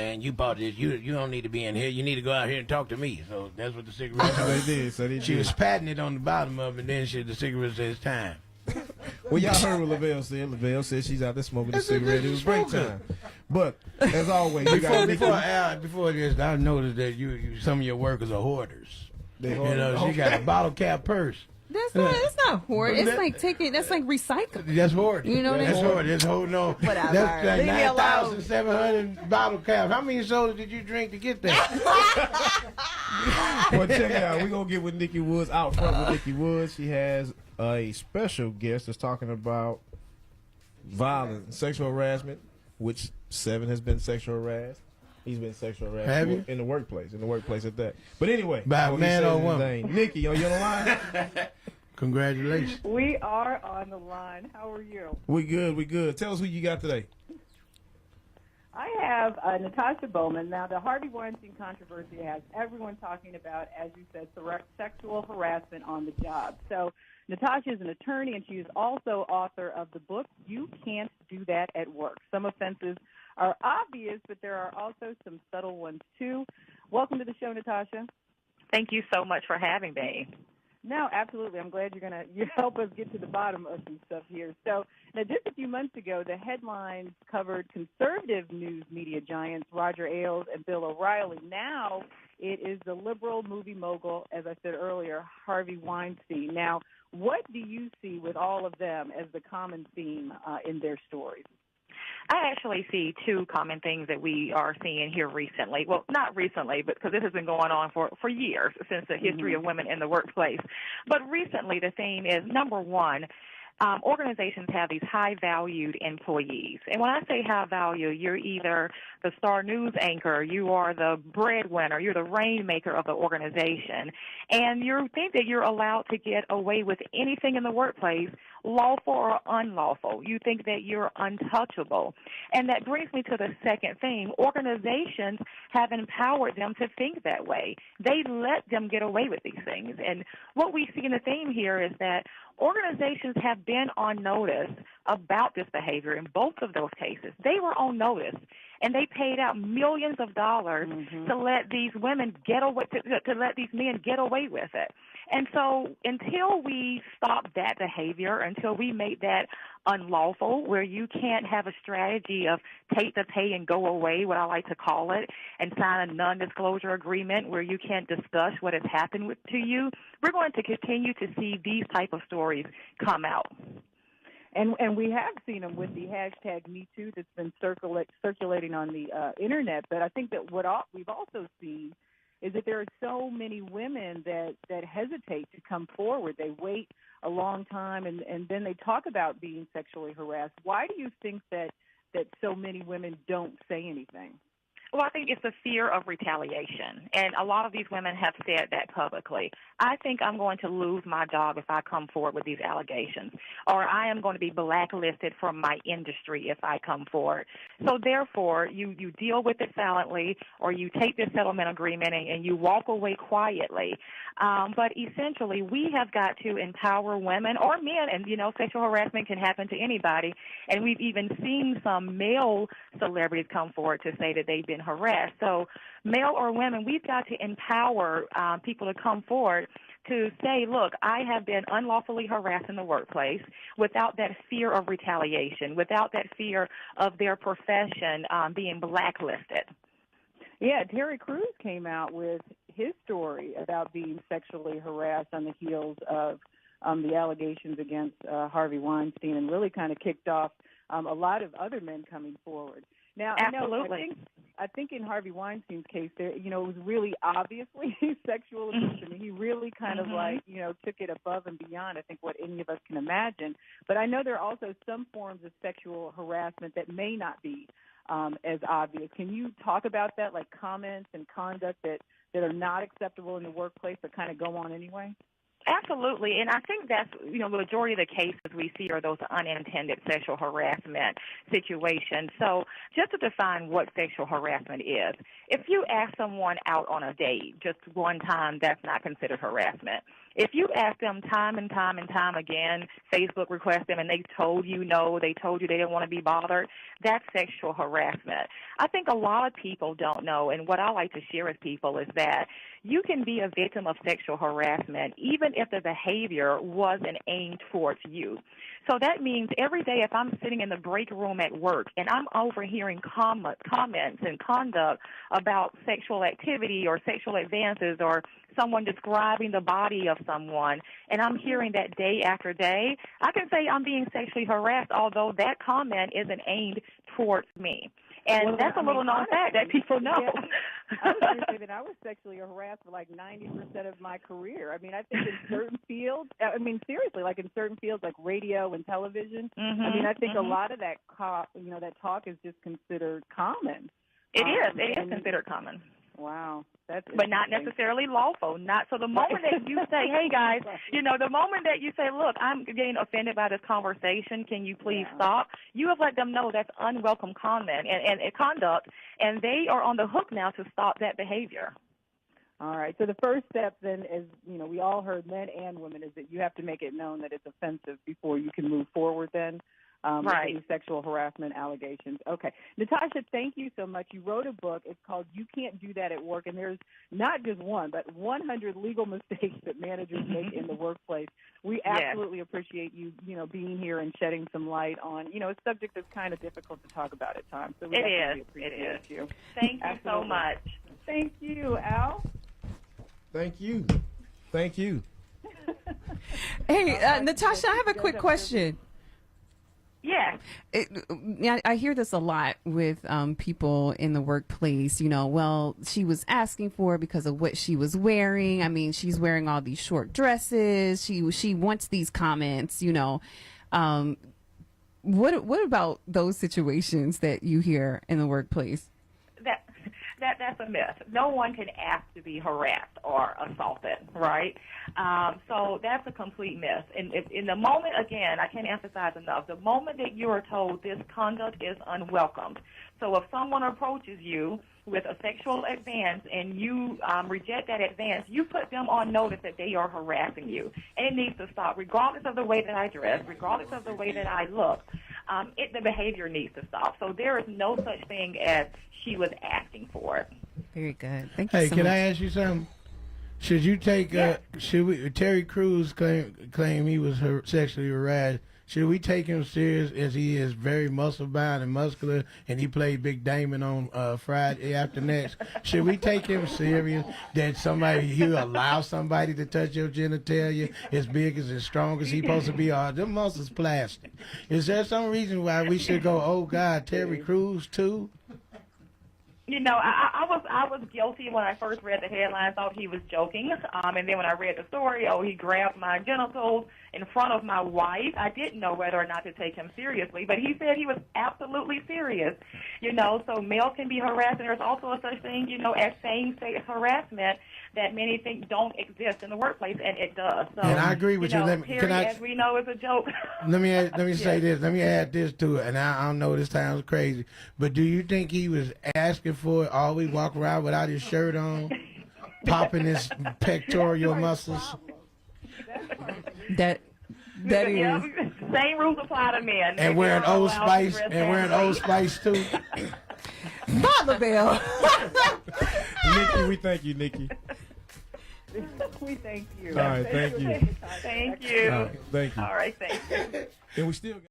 and you bought this. You don't need to be in here. You need to go out here and talk to me. So that's what the cigarette That's what they did. So she was patting it on the bottom of it, and then the cigarette says time. Well, y'all heard what Lavelle said. Lavelle said she's out there smoking a cigarette. It was break time. But as always, you got before this, I noticed that some of your workers are hoarders. She got a bottle cap purse. That's not. It's not hoard. It's like taking. That's like recycling. That's hoarding. You know that's hoarding. That's holding on. Whatever. That's like 9,700 bottle caps. How many sodas did you drink to get that? Well, check it out. We're gonna get with Nikki Woods out front with Nikki Woods. She has a special guest that's talking about violence, sexual harassment, which 7 has been sexual harassed. He's been sexual harassed in the workplace. At that. But anyway, by a man or woman. Nikki, are you on the line? Congratulations. We are on the line. How are you? We good. Tell us who you got today. I have Natasha Bowman. Now, the Harvey Weinstein controversy has everyone talking about, as you said, sexual harassment on the job. So Natasha is an attorney, and she is also author of the book, You Can't Do That at Work. Some offenses are obvious, but there are also some subtle ones, too. Welcome to the show, Natasha. Thank you so much for having me. No, absolutely. I'm glad you're going to help us get to the bottom of some stuff here. So now, just a few months ago, the headlines covered conservative news media giants Roger Ailes and Bill O'Reilly. Now it is the liberal movie mogul, as I said earlier, Harvey Weinstein. Now, what do you see with all of them as the common theme in their stories? I actually see two common things that we are seeing here recently. Well, not recently, but because this has been going on for years, since the history of women in the workplace. But recently the theme is, number one, organizations have these high-valued employees. And when I say high value, you're either the star news anchor, you are the breadwinner, you're the rainmaker of the organization, and you think that you're allowed to get away with anything in the workplace, lawful or unlawful. You think that you're untouchable. And that brings me to the second thing. Organizations have empowered them to think that way. They let them get away with these things. And what we see in the theme here is that organizations have been on notice about this behavior in both of those cases. They were on notice, and they paid out millions of dollars to let these women get away, to let these men get away with it. And so until we stop that behavior, until we make that unlawful, where you can't have a strategy of take the pay and go away, what I like to call it, and sign a non-disclosure agreement where you can't discuss what has happened to you, we're going to continue to see these type of stories come out. And we have seen them with the hashtag #MeToo that's been circulating on the internet. But I think that we've also seen is that there are so many women that hesitate to come forward. They wait a long time, and then they talk about being sexually harassed. Why do you think that so many women don't say anything? Well, I think it's the fear of retaliation, and a lot of these women have said that publicly. I think I'm going to lose my job if I come forward with these allegations, or I am going to be blacklisted from my industry if I come forward. So therefore, you deal with it silently, or you take this settlement agreement and you walk away quietly. But essentially, we have got to empower women or men, and, sexual harassment can happen to anybody, and we've even seen some male celebrities come forward to say that they've been harassed. So male or women, we've got to empower people to come forward to say, look, I have been unlawfully harassed in the workplace without that fear of retaliation, without that fear of their profession being blacklisted. Yeah, Terry Crews came out with his story about being sexually harassed on the heels of the allegations against Harvey Weinstein, and really kind of kicked off a lot of other men coming forward. Now, absolutely. I think in Harvey Weinstein's case, there, it was really obviously sexual abuse. I mean, he really kind of took it above and beyond, I think, what any of us can imagine. But I know there are also some forms of sexual harassment that may not be as obvious. Can you talk about that, like comments and conduct that are not acceptable in the workplace but kind of go on anyway? Absolutely, and I think that's, the majority of the cases we see are those unintended sexual harassment situations. So just to define what sexual harassment is, if you ask someone out on a date just one time, that's not considered harassment. If you ask them time and time and time again, Facebook requests them and they told you no, they told you they didn't want to be bothered, that's sexual harassment. I think a lot of people don't know, and what I like to share with people is that you can be a victim of sexual harassment even if the behavior wasn't aimed towards you. So that means every day if I'm sitting in the break room at work and I'm overhearing comments and conduct about sexual activity or sexual advances or someone describing the body of someone, and I'm hearing that day after day, I can say I'm being sexually harassed, although that comment isn't aimed towards me. And that's a little known fact that people know. Yeah. I was going to say that I was sexually harassed for like 90% of my career. I mean, I think in certain fields, I mean, seriously, like in certain fields like radio and television, I mean, I think a lot of that, that talk is just considered common. It is considered common. Wow. But not necessarily lawful. Not so. The moment that you say, "Hey guys," the moment that you say, "Look, I'm getting offended by this conversation. Can you please stop?" You have let them know that's unwelcome comment and conduct, and they are on the hook now to stop that behavior. All right. So the first step then is, we all heard men and women, is that you have to make it known that it's offensive before you can move forward then. Right. With sexual harassment allegations. Okay. Natasha, thank you so much. You wrote a book. It's called You Can't Do That at Work, and there's not just one, but 100 legal mistakes that managers make in the workplace. We absolutely appreciate you, being here and shedding some light on, a subject that's kind of difficult to talk about at times. So we appreciate you. Thank you so much. Thank you, Al. Thank you. Thank you. Hey, Natasha, I have a quick question. Yeah. I hear this a lot with people in the workplace. Well, she was asking for it because of what she was wearing. I mean, she's wearing all these short dresses. She wants these comments. What about those situations that you hear in the workplace? That's a myth. No one can ask to be harassed or assaulted, right? So that's a complete myth. And in the moment, again, I can't emphasize enough, the moment that you are told this conduct is unwelcomed. So if someone approaches you with a sexual advance and you reject that advance, you put them on notice that they are harassing you. And it needs to stop, regardless of the way that I dress, regardless of the way that I look. The behavior needs to stop. So there is no such thing as she was asking for it. Very good. Thank you so much. Hey, can I ask you something? Should you take, Terry Crews claim he was sexually harassed. Should we take him serious as he is very muscle-bound and muscular, and he played Big Damon on Friday after next? Should we take him serious that he'll allow somebody to touch your genitalia as big as strong as he's supposed to be? Them muscles plastic. Is there some reason why we should go, oh, God, Terry Crews too? I was guilty when I first read the headline. I thought he was joking. And then when I read the story, he grabbed my genitals in front of my wife. I didn't know whether or not to take him seriously, but he said he was absolutely serious. So males can be harassed, and there's also a such thing, as same-sex harassment that many think don't exist in the workplace, and it does. So, and I agree with you. As we know, is a joke. Let me say this. Let me add this to it. And I don't know, this sounds crazy, but do you think he was asking for it? Always walk around without his shirt on, popping his pectoral muscles? That is. Same rules apply to men. And wearing Old Spice. Too. Mama Bell. Nikki, we thank you, Nikki. We thank you. All right, thank you. Thank you. Thank you. All right, thank you. And we still got